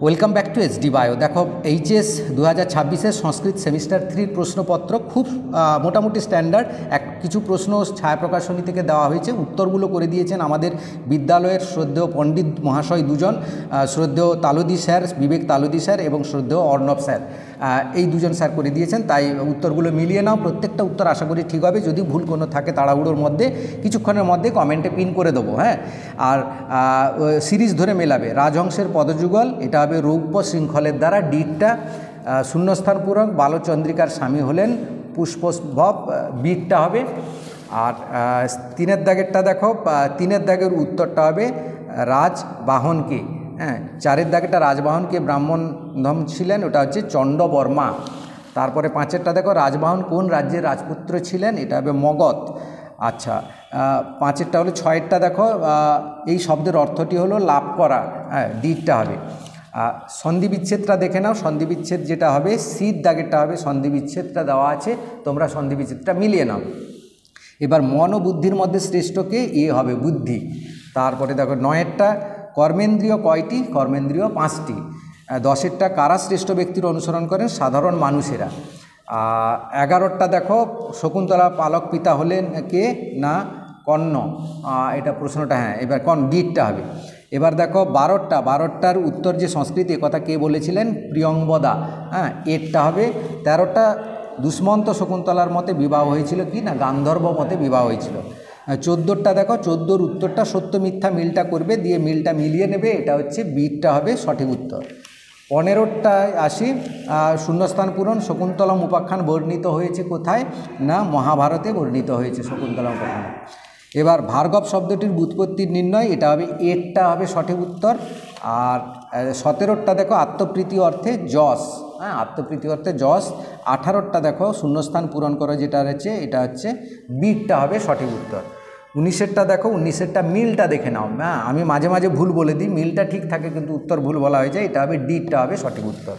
Welcome back to SD bio. দেখো HS 2026-এর সংস্কৃত semester 3 প্রশ্নপত্র খুব মোটামুটি স্ট্যান্ডার্ড। কিছু প্রশ্ন ছায়া প্রকাশনী থেকে দেওয়া হয়েছে, উত্তরগুলো করে দিয়েছেন আমাদের বিদ্যালয়ের শ্রদ্ধেয় পণ্ডিত মহাশয় দুজন, শ্রদ্ধেয় তালুদি স্যার, বিবেক তালুদি স্যার এবং শ্রদ্ধেয় অর্ণব স্যার। এই দুজন স্যার করে দিয়েছেন, তাই উত্তরগুলো মিলিয়ে নাও। প্রত্যেকটা উত্তর আশা করি ঠিক হবে। যদি ভুল কোনো থাকে তাড়াহুড়োর মধ্যে কিছুক্ষণের মধ্যে কমেন্টে পিন করে দেবো। হ্যাঁ, আর সিরিজ ধরে মেলাবে। রাজহংসের পদযুগল, এটা হবে রৌপ্য শৃঙ্খলের দ্বারা। ডিটটা শূন্যস্থান পূরক, বালচন্দ্রিকার স্বামী হলেন পুষ্পভব, বিটটা হবে। আর তিনের দাগেরটা দেখো, তিনের দাগের উত্তরটা হবে রাজবাহনকে। হ্যাঁ, চারের দাগেরটা রাজবাহনকে ব্রাহ্মণধম ছিলেন, ওটা হচ্ছে চণ্ডবর্মা। তারপরে পাঁচেরটা দেখো, রাজবাহন কোন রাজ্যের রাজপুত্র ছিলেন, এটা হবে মগধ। আচ্ছা, পাঁচেরটা হলো, ছয়েরটা দেখো, এই শব্দের অর্থটি হলো লাভ করা। হ্যাঁ, ডিটটা হবে। সন্ধি বিচ্ছেদটা দেখে নাও। সন্ধি বিচ্ছেদ যেটা হবে, সির দাগেরটা হবে। সন্ধি বিচ্ছেদটা দেওয়া আছে, তোমরা সন্ধি বিচ্ছেদটা মিলিয়ে নাও। এবার মন ও বুদ্ধির মধ্যে শ্রেষ্ঠকে এ হবে বুদ্ধি। তারপরে দেখো নয়েরটা, কর্মেন্দ্রিয় কয়টি, কর্মেন্দ্রিয় 5টি। 10এরটা, কারা শ্রেষ্ঠ ব্যক্তির অনুসরণ করেন, সাধারণ মানুষেরা। 11রটা দেখো, শকুন্তলা পালক পিতা হলেন কে, না কর্ণ। এটা প্রশ্নটা, হ্যাঁ, এবার ডিটটা হবে। এবার দেখো 12টার উত্তর যে সংস্কৃত, কথা কে বলেছিলেন, প্রিয়ংবদা। হ্যাঁ, এরটা হবে। 13টা, দুষ্মন্ত শকুন্তলার মতে বিবাহ হয়েছিল কি না, গান্ধর্ব মতে বিবাহ হয়েছিল। 14টা দেখো, 14র উত্তরটা সত্য মিথ্যা মিলটা করবে, দিয়ে মিলটা মিলিয়ে নেবে, এটা হচ্ছে বিটটা হবে সঠিক উত্তর। 15টায় আসি, শূন্যস্থান পূরণ। শকুন্তলম উপাখ্যান বর্ণিত হয়েছে কোথায়, না মহাভারতে বর্ণিত হয়েছে শকুন্তলম উপাখ্যান। এবার ভার্গব শব্দটির ব্যুৎপত্তির নির্ণয়, এটা হবে এরটা হবে সঠিক উত্তর। আর 17টা দেখো, আত্মপ্রীতি অর্থে যশ। হ্যাঁ, আত্মপ্রীতি অর্থে যশ। 18টা দেখো, শূন্যস্থান পূরণ করা যেটা রয়েছে, এটা হচ্ছে বিটটা হবে সঠিক উত্তর। 19টা দেখো, 19টা মিলটা দেখে নাও। হ্যাঁ, আমি মাঝে মাঝে ভুল বলে দিই, মিলটা ঠিক থাকে কিন্তু উত্তর ভুল বলা হয়ে যায়, এটা হবে ডিটটা হবে সঠিক উত্তর।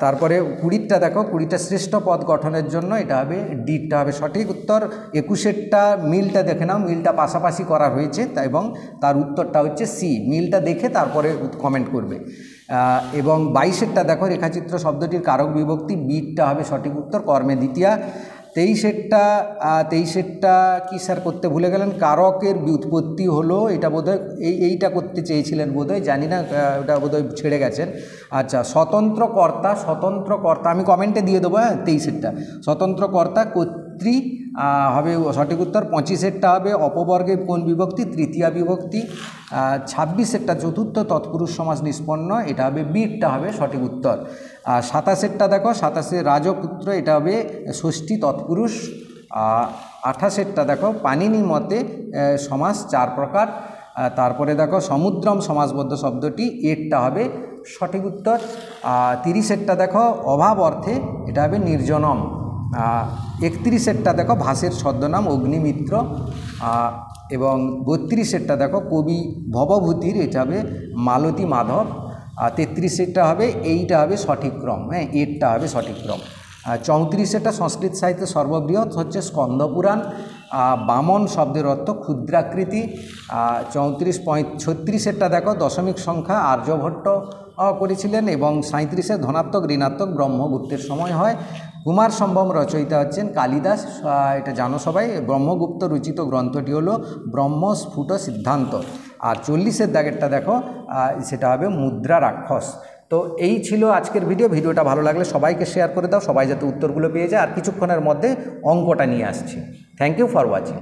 তারপরে 20টা দেখো, 20টা শ্রেষ্ঠ পদ গঠনের জন্য, এটা হবে ডিটটা হবে সঠিক উত্তর। 21টা মিলটা দেখে নাও, মিলটা পাশাপাশি করা হয়েছে এবং তার উত্তরটা হচ্ছে সি। মিলটা দেখে তারপরে কমেন্ট করবে। এবং 22টা দেখো, রেখাচিত্র শব্দটির কারক বিভক্তি, বিটটা হবে সঠিক উত্তর, কর্মে দ্বিতীয়া। 23টা কি স্যার করতে ভুলে গেলেন, কারকের ব্যুৎপত্তি হলো, এটা বোধহয় এইটা করতে চেয়েছিলেন বোধহয়, জানি না, ওটা বোধহয় ছেড়ে গেছেন। আচ্ছা, স্বতন্ত্র কর্তা আমি কমেন্টে দিয়ে দেবো। হ্যাঁ, 23টা স্বতন্ত্র কর্তা, কর্তৃ হবে সঠিক উত্তর। 25টা হবে অপবর্গের কোন বিভক্তি, তৃতীয়া বিভক্তি। 26টা চতুর্থ তৎপুরুষ সমাস নিষ্পন্ন, এটা হবে বিটটা হবে সঠিক উত্তর। 27টা দেখো, 27 রাজপুত্র, এটা হবে ষষ্ঠী তৎপুরুষ। 28টা দেখো, পাণিনি মতে সমাস 4 প্রকার। তারপরে দেখো সমুদ্রম সমাসবদ্ধ শব্দটি, এরটা হবে সঠিক উত্তর। 30টা দেখো, অভাব অর্থে, এটা হবে নির্জনম। 31টা দেখো, ভাসের ছদ্মনাম অগ্নিমিত্র। এবং 32টা দেখো, কবি ভবভূতির, এটা হবে মালতী মাধব। 33টা হবে, এইটা হবে সঠিক ক্রম। হ্যাঁ, এরটা হবে সঠিক ক্রম। 34টা সংস্কৃত সাহিত্যে সর্ববৃহৎ হচ্ছে স্কন্দপুরাণ। বামন শব্দের অর্থ ক্ষুদ্রাকৃতি। 36টা দেখো, দশমিক সংখ্যা আর্যভট্ট করেছিলেন এবং 37 ধনাত্মক ঋণাত্মক ব্রহ্মগুপ্তের সময় হয়। কুমার সম্ভব রচয়িতা হচ্ছেন কালিদাস, এটা জানো সবাই। ব্রহ্মগুপ্ত রচিত গ্রন্থটি হলো ব্রহ্মস্ফুট সিদ্ধান্ত। আর 40 দাগেরটা দেখো, সেটা হবে মুদ্রা রাক্ষস। তো এই ছিল আজকের ভিডিওটা ভালো লাগলে সবাইকে শেয়ার করে দাও, সবাই যাতে উত্তরগুলো পেয়ে যায়। আর কিছুক্ষণের মধ্যে অঙ্কটা নিয়ে আসছি। Thank you for watching.